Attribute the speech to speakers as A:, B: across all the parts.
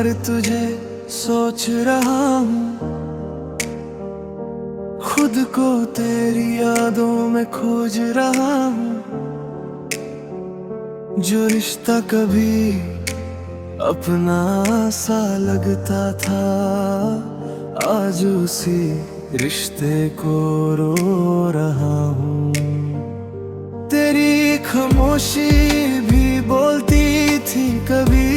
A: बार तुझे सोच रहा हूँ, खुद को तेरी यादों में खोज रहा हूँ। जो रिश्ता कभी अपना सा लगता था, आज उसी रिश्ते को रो रहा हूँ। तेरी खामोशी भी बोलती थी कभी,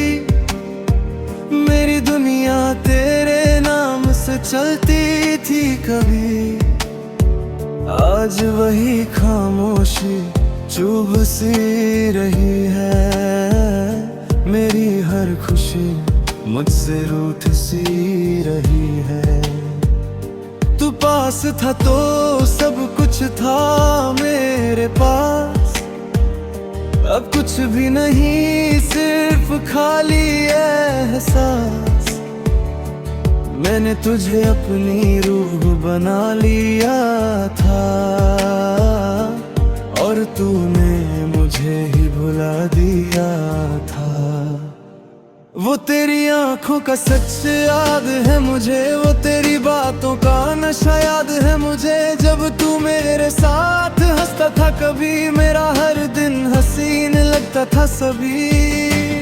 A: मेरी दुनिया तेरे नाम से चलती थी कभी। आज वही खामोशी चुभ सी रही है, मेरी हर खुशी मुझसे रूठ सी रही है। तू पास था तो सब कुछ था मेरे पास, अब कुछ भी नहीं, सिर्फ खाली एहसास। मैंने तुझे अपनी रूह बना लिया था, और तूने मुझे ही भुला दिया था। वो तेरी आंखों का सच याद है मुझे, वो तेरी बातों का नशा याद है मुझे। जब तू मेरे साथ हंसता था कभी, मेरा हर दिन हसीन लगता था सभी।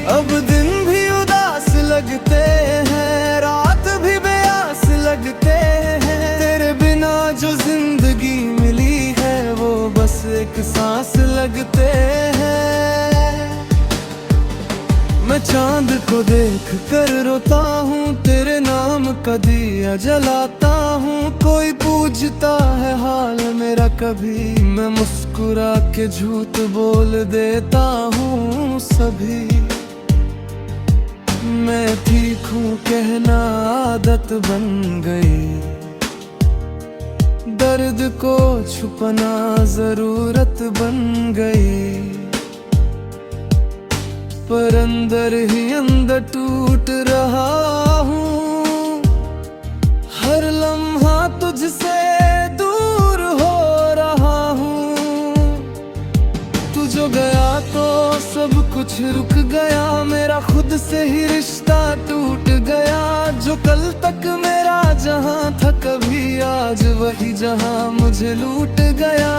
A: अब दिन भी उदास लगते हैं, रात भी बेआस लगते हैं। तेरे बिना जो जिंदगी मिली है, वो बस एक सांस लगते हैं। मैं चांद को देख कर रोता हूँ, तेरे नाम का दिया जलाता हूँ। कोई पूछता है हाल मेरा कभी, मैं मुस्कुरा के झूठ बोल देता हूँ सभी। मैं ठीक हूँ कहना आदत बन गई, दर्द को छुपना जरूरत बन गई। पर अंदर ही अंदर टूट रहा हूँ, हर लम्हा तुझसे दूर हो रहा हूँ। तू जो गया तो सब कुछ रुक गया, मेरा खुद से ही रिश्ता टूट गया। जो कल तक मेरा जहां था कभी, आज वही जहां मुझे लूट गया।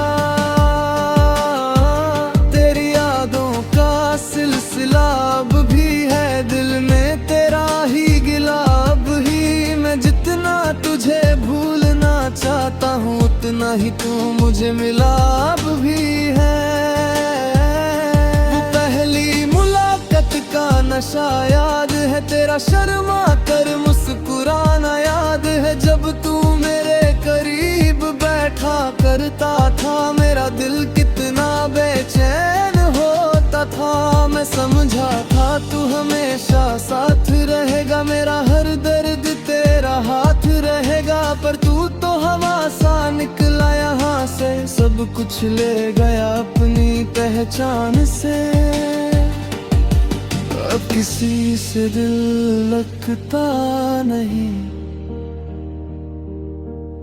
A: तेरी यादों का सिलसिला अब भी है दिल में, तेरा ही गिला अब ही। मैं जितना तुझे भूलना चाहता हूँ, उतना ही तू मुझे मिला अब भी है। वो पहली मुलाकात का नशा याद है, तेरा शर्मा कर मुस्कुराना याद है। जब तू मेरे करीब बैठा करता था, मेरा दिल कितना बेचैन होता था। मैं समझा था तू हमेशा साथ रहेगा, मेरा हर दर्द तेरा हाथ रहेगा। पर तू तो हवा सा निकला यहाँ से, सब कुछ ले गया अपनी पहचान से। अब किसी से दिल लगता नहीं,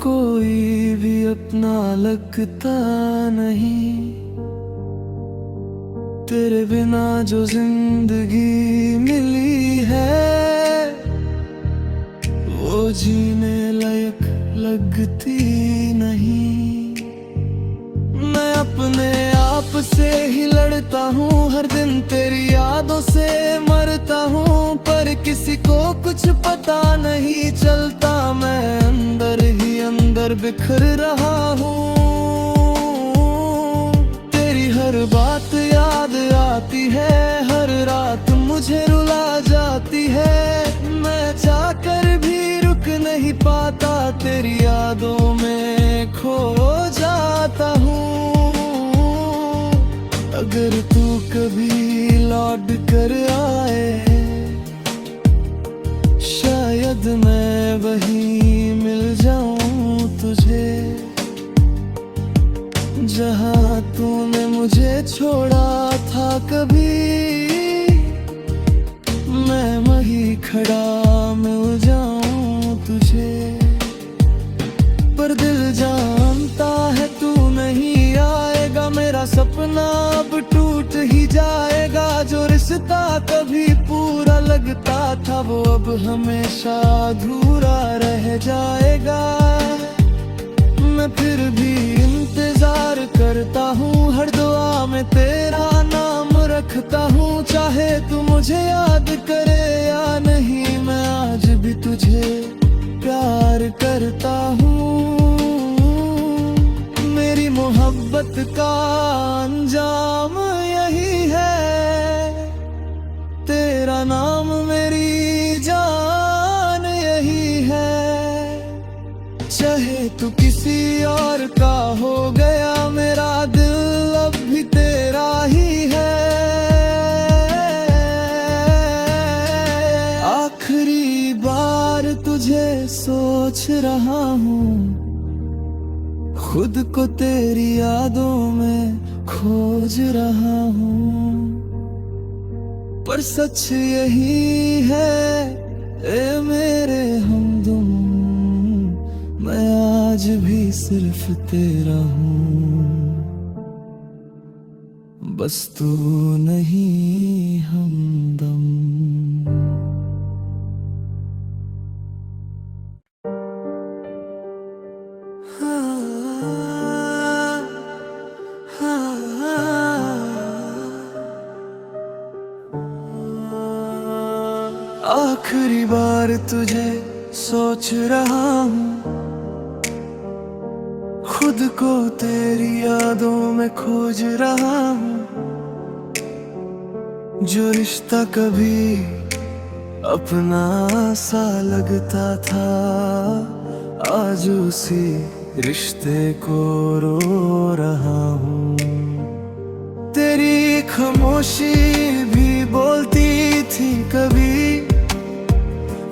A: कोई भी अपना लगता नहीं। तेरे बिना जो जिंदगी मिली है, वो जीने लायक लगती नहीं। मैं अपने आप से ही लड़ता हूँ, हर दिन तेरी यादों से मरता हूँ। पर किसी को कुछ पता नहीं चलता, मैं अंदर ही अंदर बिखर रहा हूँ। तेरी हर बात याद आती है, हर रात मुझे रुला जाती है। मैं चाहकर भी रुक नहीं पाता, तेरी यादों में खो जाता हूँ। अगर तू कभी लौट कर आए, शायद मैं वहीं मिल जाऊं तुझे, जहां तूने मुझे छोड़ा था कभी। मैं वहीं खड़ा मिल जाऊं तुझे, पर दिल जानता है तू नहीं आएगा। मेरा सपना अब टूट ही जाएगा, जो रिश्ता रिश्ता कभी पूरा लगता था, वो अब हमेशा अधूरा रह जाएगा। मैं फिर भी इंतजार करता हूँ, हर दुआ में तेरा नाम रखता हूँ। चाहे तू मुझे याद करे या नहीं, मैं आज भी तुझे प्यार करता हूँ। मेरी मोहब्बत का अंजाम यही है, तेरा नाम मेरी जान यही है। चाहे तू किसी और का हो गया, मेरा दिल अब भी तेरा ही है। आखिरी बार तुझे सोच रहा हूँ, खुद को तेरी यादों में खोज रहा हूँ। पर सच यही है ए मेरे हमदम, मैं आज भी सिर्फ तेरा हूँ, बस तू नहीं हमदम। आखिरी बार तुझे सोच रहा हूँ, खुद को तेरी यादों में खोज रहा हूँ। जो रिश्ता कभी अपना सा लगता था, आज उसी रिश्ते को रो रहा हूँ। तेरी खामोशी भी बोलती थी कभी,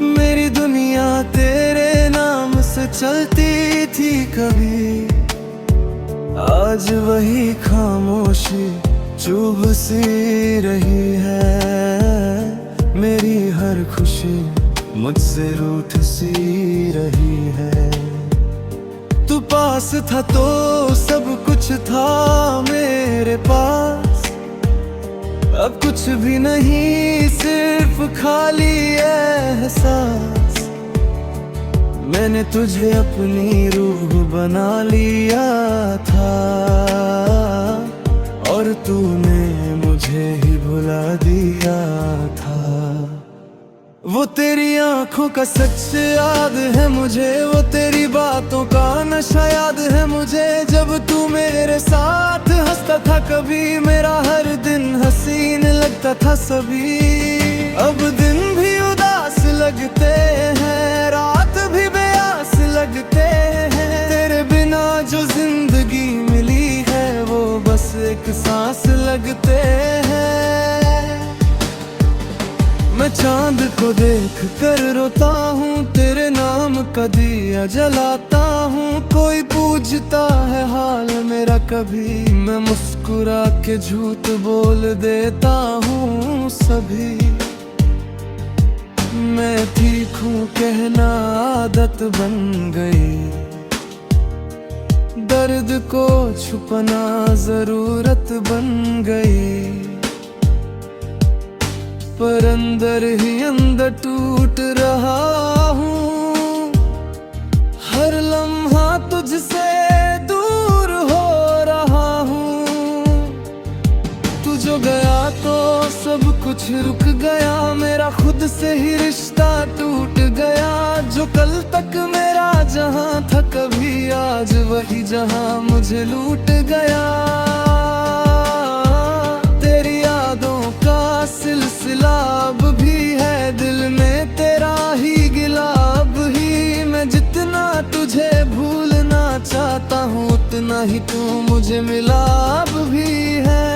A: मेरी दुनिया तेरे नाम से चलती थी कभी। आज वही खामोशी चुभ सी रही है, मेरी हर खुशी मुझसे रूठ सी रही है। तू पास था तो सब कुछ था मेरे पास, अब कुछ भी नहीं, सिर्फ खाली एहसास। मैंने तुझे अपनी रूह बना लिया था, और तूने मुझे ही भुला दिया था। वो तेरी आंखों का सच याद है मुझे, वो तेरी बातों का नशा याद है मुझे। जब तू मेरे साथ हंसता था कभी, मेरा हर दिन हसीन लगता था सभी। अब दिन भी उदास लगते हैं, रात भी बेआस लगते हैं। तेरे बिना जो जिंदगी मिली है, वो बस एक सांस लगते हैं। मैं चांद को देख कर रोता हूँ, तेरे नाम का दिया जलाता हूँ। कोई पूछता है हाल मेरा कभी, मैं मुस्कुरा के झूठ बोल देता हूँ सभी। मैं ठीक हूँ कहना आदत बन गई, दर्द को छुपना जरूरत बन गई। पर अंदर ही अंदर टूट रहा हूँ, हर लम्हा तुझसे दूर हो रहा हूँ। तू जो गया तो सब कुछ रुक गया, मेरा खुद से ही रिश्ता टूट गया। जो कल तक मेरा जहां था कभी, आज वही जहां मुझे लूट गया। तेरी यादों का सिलसिला अब भी है दिल में, तेरा ही गिलाब ही। मैं जितना तुझे भूलना चाहता हूँ, उतना ही तू मुझे मिला अब भी है।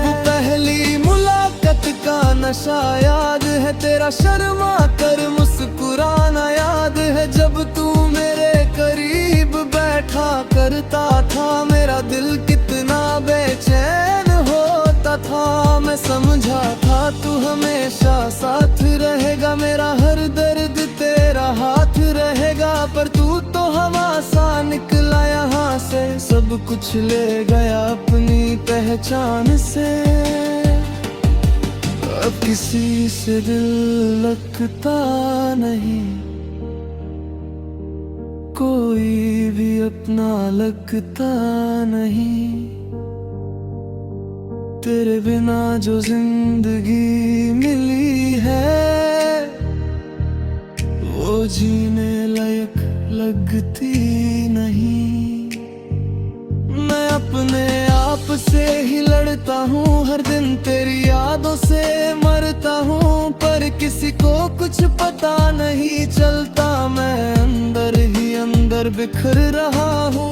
A: वो पहली मुलाकात का नशा याद है, तेरा शर्मा कर मुस्कुराना याद है। जब तू मेरे करीब बैठा करता था, मेरा दिल कितना बेचैन होता था। मैं समझा था तू हमेशा साथ रहेगा, मेरा हर दर्द तेरा हाथ रहेगा। पर तू तो हवा सा निकला यहाँ से, सब कुछ ले गया अपनी पहचान से। अब किसी से दिल लगता नहीं, कोई भी अपना लगता नहीं। तेरे बिना जो जिंदगी मिली है, वो जीने लायक लगती नहीं। मैं अपने आप से ही लड़ता हूँ, हर दिन तेरी यादों से मरता हूँ, पर किसी को कुछ पता नहीं चलता। मैं अंदर ही अंदर बिखर रहा हूँ।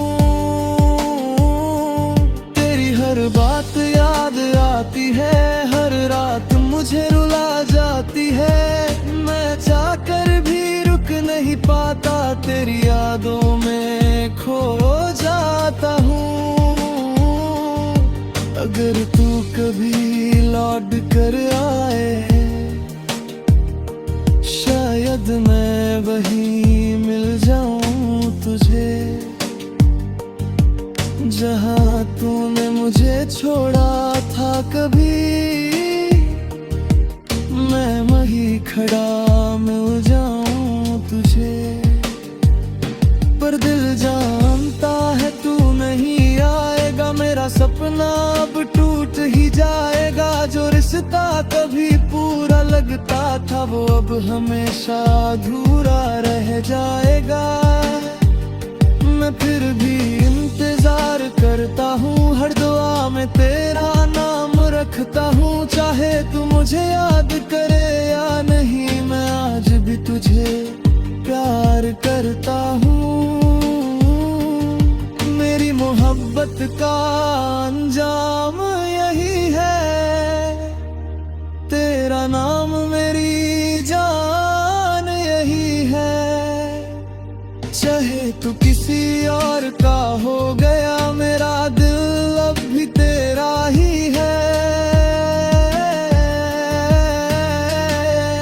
A: तेरी हर बात याद आती है, हर रात मुझे रुला जाती है। मैं चाहकर भी रुक नहीं पाता, तेरी यादों में खो जाता हूँ। अगर तू कभी लौट कर आए, शायद मैं वहीं मिल जाऊं तुझे, जहां तूने मुझे छोड़ा था। कभी मैं वहीं खड़ा मिल जाऊं तुझे, पर दिल जानता है तू नहीं आएगा। मेरा सपना अब टूट ही जाएगा, जो रिश्ता कभी पूरा लगता था, वो अब हमेशा अधूरा रह जाएगा। मैं फिर भी इंतजार करता हूँ, हर दुआ में तेरा नाम रखता हूँ। चाहे तू मुझे याद करे या नहीं, मैं आज भी तुझे प्यार करता हूँ। मेरी मोहब्बत का अंजाम यही है, तेरा नाम मेरी जान यही है। चाहे तू किसी और का हो गया, मेरा दिल अब भी तेरा ही है।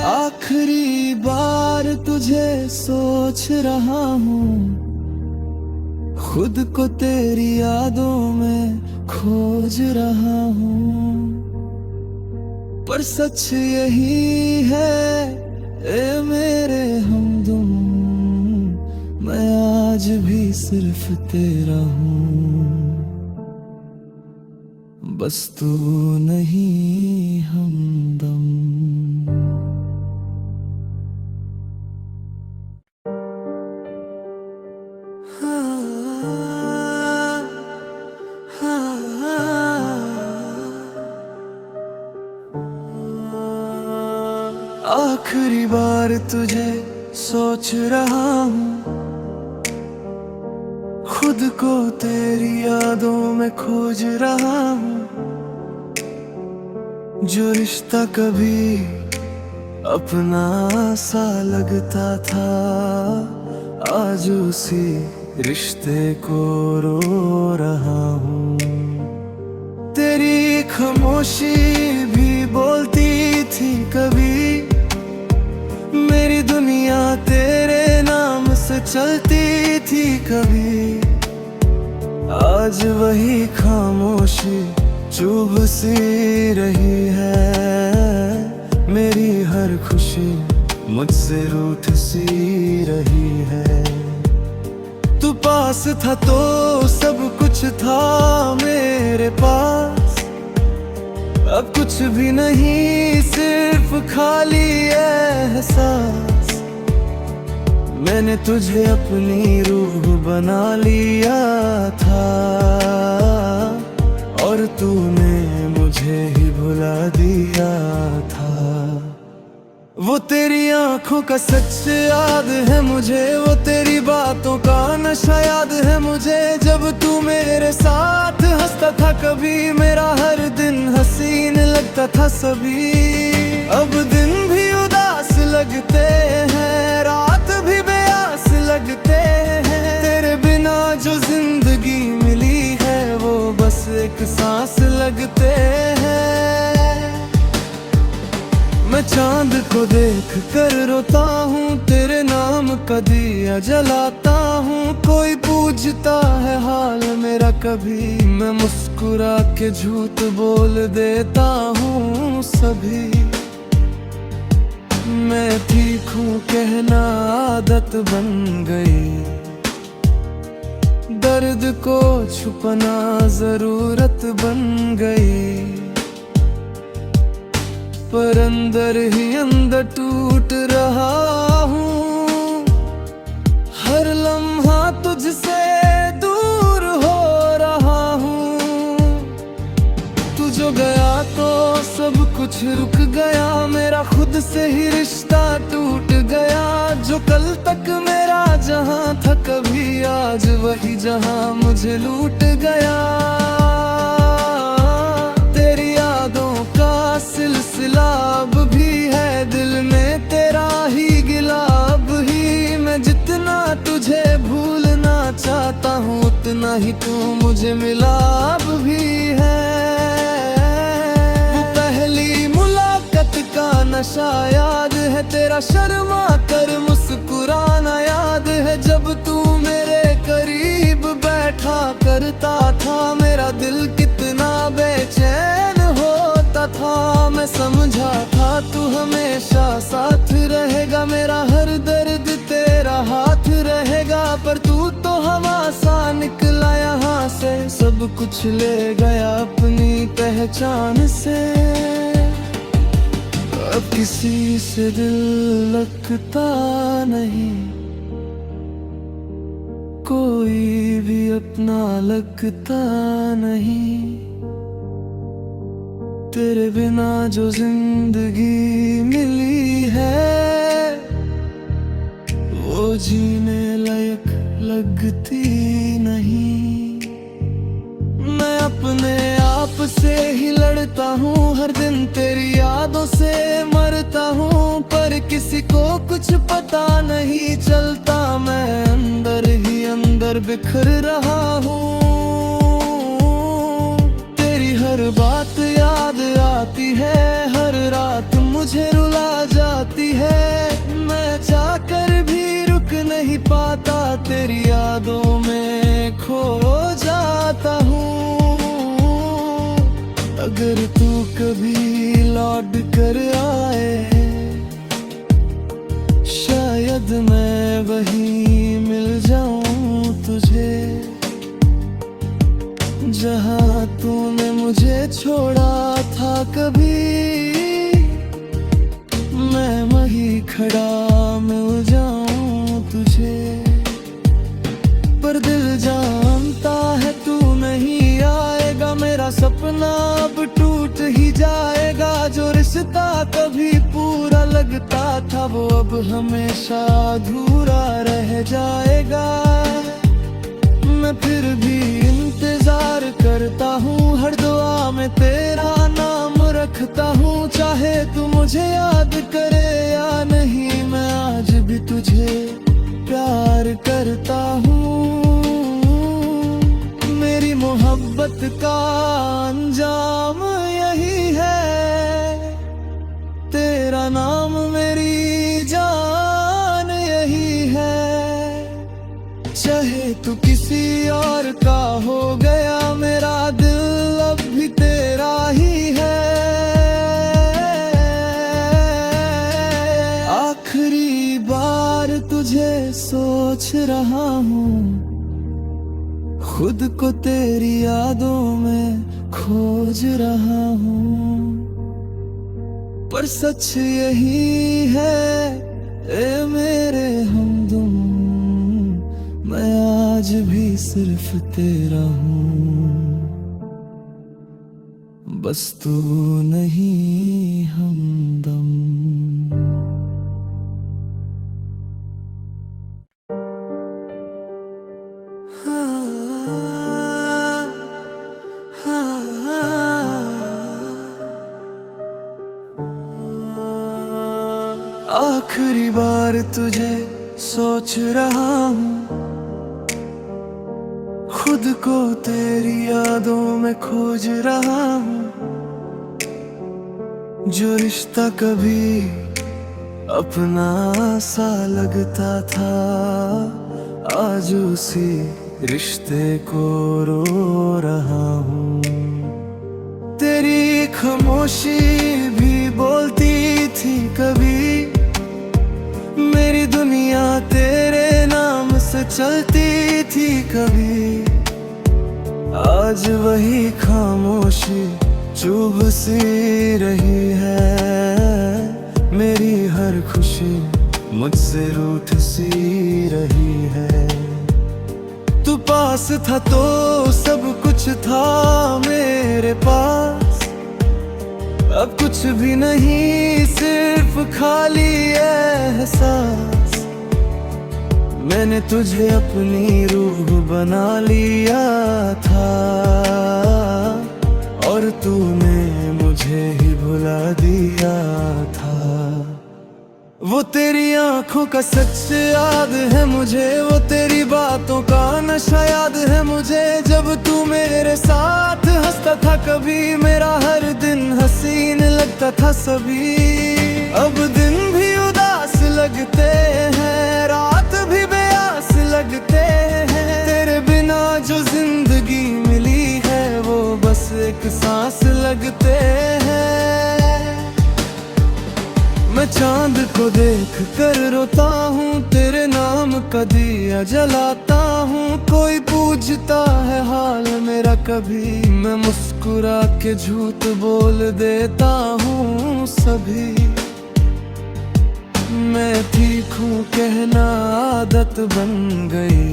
A: आखिरी बार तुझे सोच रहा हूँ, खुद को तेरी यादों में खोज रहा हूँ, पर सच यही है ए मेरे हमदम, मैं आज भी सिर्फ तेरा हूँ। बस तू नहीं हमदम। आखिरी बार तुझे सोच रहा हूँ, खुद को तेरी यादों में खोज रहा हूँ। जो रिश्ता कभी अपना सा लगता था, आज उसी रिश्ते को रो रहा हूँ। तेरी खामोशी भी बोलती थी कभी, मेरी दुनिया तेरे नाम से चलती थी कभी। आज वही खामोशी चुभ सी रही है, मेरी हर खुशी मुझसे रूठ सी रही है। तू पास था तो सब कुछ था मेरे पास, अब कुछ भी नहीं, सिर्फ खाली एहसास। मैंने तुझे अपनी रूह बना लिया था, और तूने मुझे ही भुला दिया था। वो तेरी आंखों का सच याद है मुझे, वो तेरी बातों का नशा याद है मुझे। जब तू मेरे साथ हंसता था कभी, मेरा हर दिन हसीन लगता था सभी। अब दिन भी उदास लगते हैं, रात भी बेआस लगते हैं। तेरे बिना जो जिंदगी मिली है, वो बस एक सांस लगते हैं। मैं चांद को देख कर रोता हूँ, तेरे नाम का दिया जलाता हूँ। कोई पूछता है हाल मेरा कभी, मैं मुस्कुरा के झूठ बोल देता हूँ सभी। मैं तीखूं कहना आदत बन गई, दर्द को छुपना जरूरत बन गई। पर अंदर ही अंदर टूट रहा हूँ, हर लम्हा तुझसे दूर हो रहा हूँ। तू जो गया तो सब कुछ रुक गया, मेरा खुद से ही रिश्ता टूट गया। जो कल तक मेरा जहां था कभी आज वही जहां मुझे लूट गया। तेरी यादों का सिलसिला अब भी है दिल में, तेरा ही गिला अब ही। मैं जितना तुझे भूलना चाहता हूँ उतना ही तू मुझे मिला अब भी है। वो पहली मुलाकात का नशा याद है, तेरा शर्मा कर मुस्कुराना याद है। जब तू मेरे करीब बैठा करता था मेरा दिल कितना बेचैन होता था। मैं समझा था तू हमेशा साथ रहेगा, मेरा हर दर्द तेरा हाथ रहेगा। पर तू तो हवा सा निकला यहाँ से, सब कुछ ले गया अपनी पहचान से। अब किसी से दिल लगता नहीं, कोई भी अपना लगता नहीं। तेरे बिना जो जिंदगी मिली है वो जीने लायक लगती नहीं। मैं अपने आप से ही लड़ता हूँ, हर दिन तेरी यादों से मरता हूँ। पर किसी को कुछ पता नहीं चलता, मैं अंदर ही अंदर बिखर रहा हूँ। तेरी हर बात याद आती है, हर रात मुझे रुला जाती है। मैं चाहकर भी रुक नहीं पाता, तेरी यादों में खो जाता हूँ। अगर तू कभी लौट कर आए शायद मैं वहीं मिल जाऊं तुझे, जहां तूने मुझे छोड़ा था कभी। मैं वहीं खड़ा मिल जाऊं तुझे। पर दिल जानता है तू नहीं आएगा, मेरा सपना अब टूट ही जाएगा। जो रिश्ता कभी पूरा लगता था वो अब हमेशा अधूरा रह जाएगा। मैं फिर भी इंतजार करता हूँ, हर दुआ में तेरा नाम रखता हूँ। चाहे तू मुझे याद करे या नहीं, मैं आज भी तुझे प्यार करता हूँ। मेरी मोहब्बत का अंजाम यही है, तेरा नाम मेरी जान यही है। चाहे तू किसी और का हो गया, मेरा दिल अब भी तेरा ही है। आखिरी बार तुझे सोच रहा हूँ, खुद को तेरी यादों में खोज रहा हूँ। पर सच यही है ए मेरे हमदम, मैं आज भी सिर्फ तेरा हूँ। बस तू नहीं हमदम। आखिरी बार तुझे सोच रहा हूँ, खुद को तेरी यादों में खोज रहा हूँ। जो रिश्ता कभी अपना सा लगता था, आज उसी रिश्ते को रो रहा हूँ। तेरी खामोशी भी बोलती थी कभी, तेरे नाम से चलती थी कभी, आज वही खामोशी चुभ सी रही है। मेरी हर खुशी मुझसे रूठ सी रही है। तू पास था तो सब कुछ था मेरे पास, अब कुछ भी नहीं, सिर्फ खाली एहसास। मैंने तुझे अपनी रूह बना लिया था, और तूने मुझे ही भुला दिया था। वो तेरी आंखों का सच याद है मुझे, वो तेरी बातों का नशा याद है मुझे। जब तू मेरे साथ हंसता था कभी, मेरा हर दिन हसीन लगता था सभी। अब दिन भी उदास लगते हैं, रात भी बेआस लगते हैं। तेरे बिना जो जिंदगी मिली है, वो बस एक सांस लगते हैं। मैं चांद को देख कर रोता हूँ, तेरे नाम का दिया जलाता हूँ। कोई पूछता है हाल मेरा कभी, मैं मुस्कुरा के झूठ बोल देता हूँ सभी। मैं ठीक हूँ कहना आदत बन गई,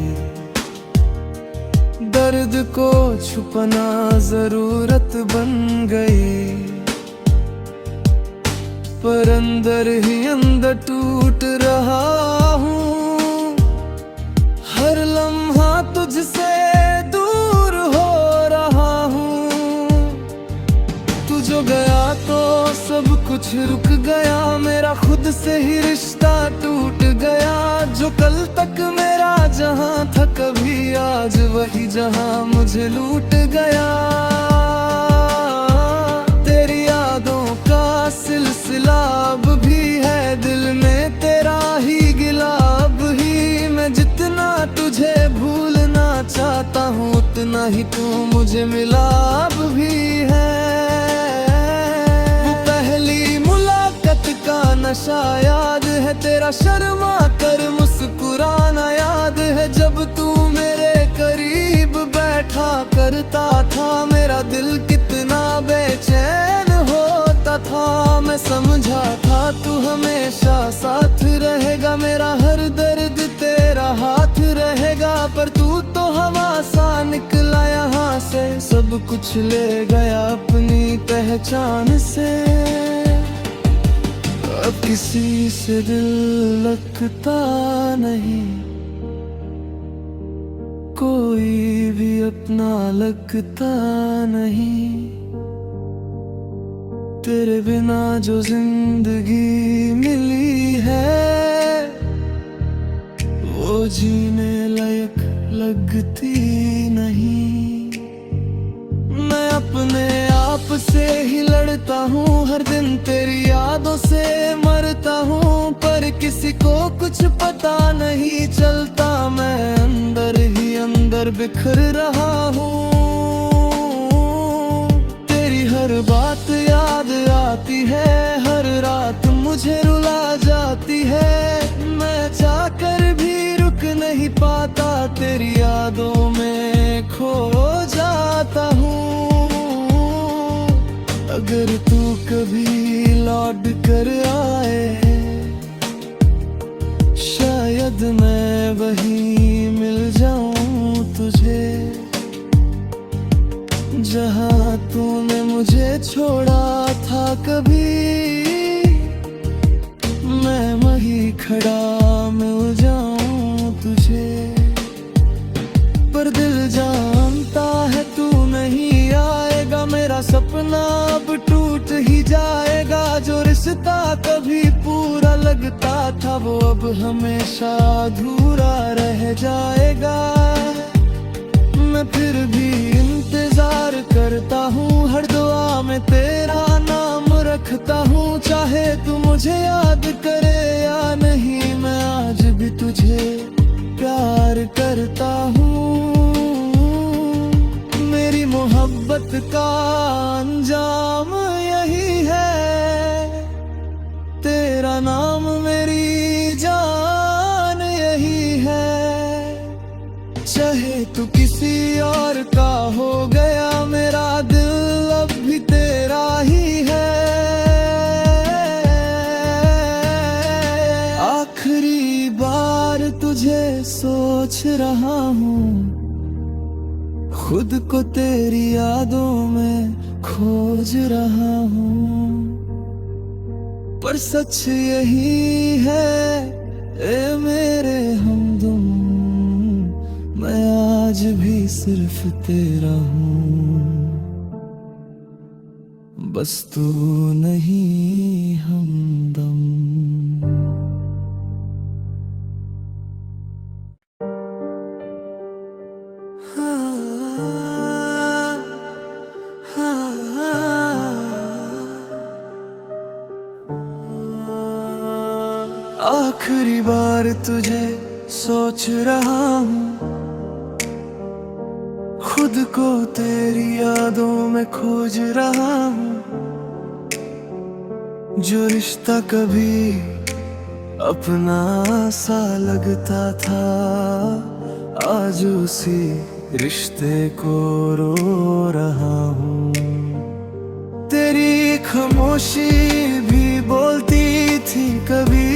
A: दर्द को छुपना जरूरत बन गई। पर अंदर ही अंदर टूट रहा हूँ, हर लम्हा तुझसे दूर हो रहा हूँ। तू जो गया तो सब कुछ रुक गया, मेरा खुद से ही रिश्ता टूट गया। जो कल तक मेरा जहां था कभी, आज वही जहां मुझे लूट गया। तेरी यादों का सिलसिला अब भी है दिल में, तेरा ही गिला अब ही। मैं जितना तुझे भूलना चाहता हूँ, उतना ही तू मुझे मिला अब भी है। वो पहली मुलाकात का नशा याद है, तेरा शर्मा कर मुस्कुराना याद है। जब तू मेरे करीब बैठा करता था, मेरा दिल कितना बेचैन होता था। मैं समझा था तू हमेशा साथ रहेगा, मेरा हर दर्द तेरा हाथ रहेगा। पर तू तो हवा सा निकला यहाँ से, सब कुछ ले गया अपनी पहचान से। अब किसी से दिल लगता नहीं, कोई भी अपना लगता नहीं। तेरे बिना जो जिंदगी मिली है, वो जीने लायक लगती नहीं। मैं अपने आप से ही लड़ता हूँ, हर दिन तेरी यादों से मरता हूँ। पर किसी को कुछ पता नहीं चलता, मैं अंदर ही अंदर बिखर रहा हूँ। तेरी हर बात याद आती है, हर रात मुझे रुला जाती है। मैं चाहकर भी रुक नहीं पाता, तेरी यादों में खो जाता हूँ। अगर तू कभी लौट कर आए, शायद मैं वहीं मिल जाऊं तुझे, जहां तूने मुझे छोड़ा था कभी। मैं वहीं खड़ा मिल जाऊं तुझे, पर दिल जानता है तू नहीं आएगा। मेरा सपना अब टूट ही जाएगा, जो रिश्ता कभी पूरा लगता था, वो अब हमेशा अधूरा रह जाएगा। मैं फिर भी इंतजार करता हूँ, हर दुआ में तेरा नाम रखता हूँ। चाहे तू मुझे याद करे या नहीं, मैं आज भी तुझे प्यार करता हूँ। मेरी मोहब्बत का अंजाम यही है, तेरा नाम मेरी जान तू किसी और का हो गया, मेरा दिल अब भी तेरा ही है। आखिरी बार तुझे सोच रहा हूँ, खुद को तेरी यादों में खोज रहा हूँ। पर सच यही है ए मेरे हमदम, मैं आज भी सिर्फ तेरा हूँ, बस तू नहीं हमदम। आखिरी बार तुझे सोच रहा हूँ, खुद को तेरी यादों में खोज रहा हूँ। जो रिश्ता कभी अपना सा लगता था, आज उसी रिश्ते को रो रहा हूँ। तेरी खामोशी भी बोलती थी कभी,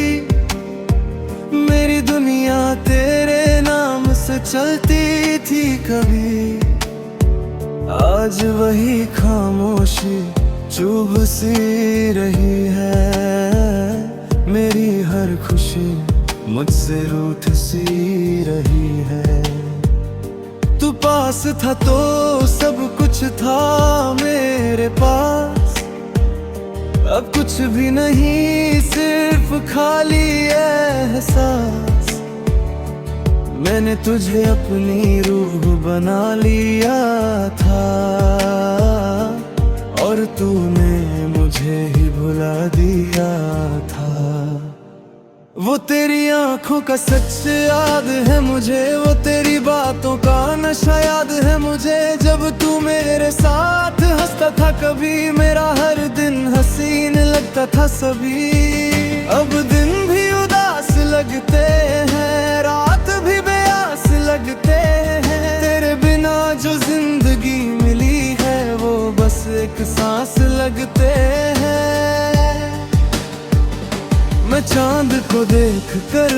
A: मेरी दुनिया तेरे नाम से चलती थी कभी। आज वही खामोशी चुभ सी रही है, मेरी हर खुशी मुझसे रूठ सी रही है। तू पास था तो सब कुछ था मेरे पास, अब कुछ भी नहीं, सिर्फ खाली एहसास। मैंने तुझे अपनी रूह बना लिया था, और तूने मुझे ही भुला दिया था। वो तेरी आंखों का सच याद है मुझे, वो तेरी बातों का नशा याद है मुझे। जब तू मेरे साथ हंसता था कभी, मेरा हर दिन हसीन लगता था सभी। अब दिन भी उदास लगते हैं, रात भी बेआस लगते हैं। तेरे बिना जो जिंदगी मिली है, वो बस एक सांस लगते हैं। मैं चांद को देख कर